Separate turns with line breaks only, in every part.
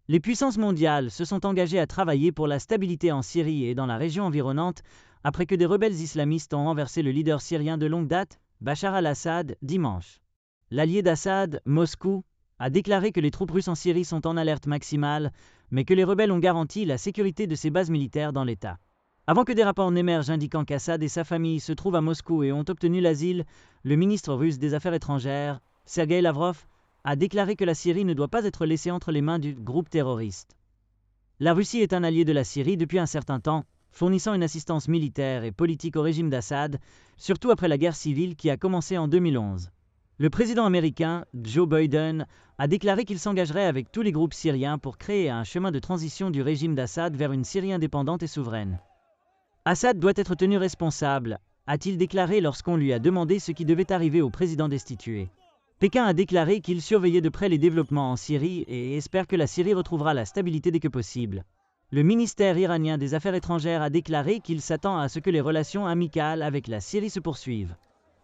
Les puissances mondiales se sont engagées à travailler pour la stabilité en Syrie et dans la région environnante après que des rebelles islamistes ont renversé le leader syrien de longue date, Bachar al-Assad, dimanche. L'allié d'Assad, Moscou, a déclaré que les troupes russes en Syrie sont en alerte maximale, mais que les rebelles ont garanti la sécurité de ses bases militaires dans l'État. Avant que des rapports n'émergent indiquant qu'Assad et sa famille se trouvent à Moscou et ont obtenu l'asile, le ministre russe des Affaires étrangères, Sergueï Lavrov, a déclaré que la Syrie ne doit pas être laissée entre les mains du groupe terroriste. La Russie est un allié de la Syrie depuis un certain temps, fournissant une assistance militaire et politique au régime d'Assad, surtout après la guerre civile qui a commencé en 2011. Le président américain, Joe Biden, a déclaré qu'il s'engagerait avec tous les groupes syriens pour créer un chemin de transition du régime d'Assad vers une Syrie indépendante et souveraine. Assad doit être tenu responsable, a-t-il déclaré lorsqu'on lui a demandé ce qui devait arriver au président destitué. Pékin a déclaré qu'il surveillait de près les développements en Syrie et espère que la Syrie retrouvera la stabilité dès que possible. Le ministère iranien des Affaires étrangères a déclaré qu'il s'attend à ce que les relations amicales avec la Syrie se poursuivent.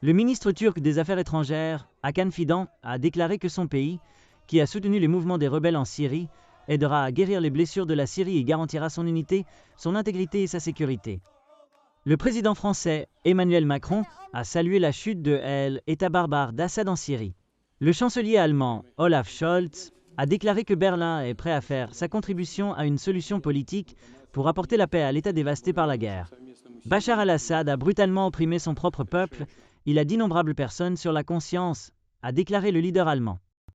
Le ministre turc des Affaires étrangères, Hakan Fidan, a déclaré que son pays, qui a soutenu les mouvements des rebelles en Syrie, aidera à guérir les blessures de la Syrie et garantira son unité, son intégrité et sa sécurité. Le président français, Emmanuel Macron, a salué la chute de l'État barbare d'Assad en Syrie. Le chancelier allemand, Olaf Scholz, a déclaré que Berlin est prêt à faire sa contribution à une solution politique pour apporter la paix à l'État dévasté par la guerre. Bachar al-Assad a brutalement opprimé son propre peuple, il a d'innombrables personnes sur la conscience, a déclaré le leader allemand.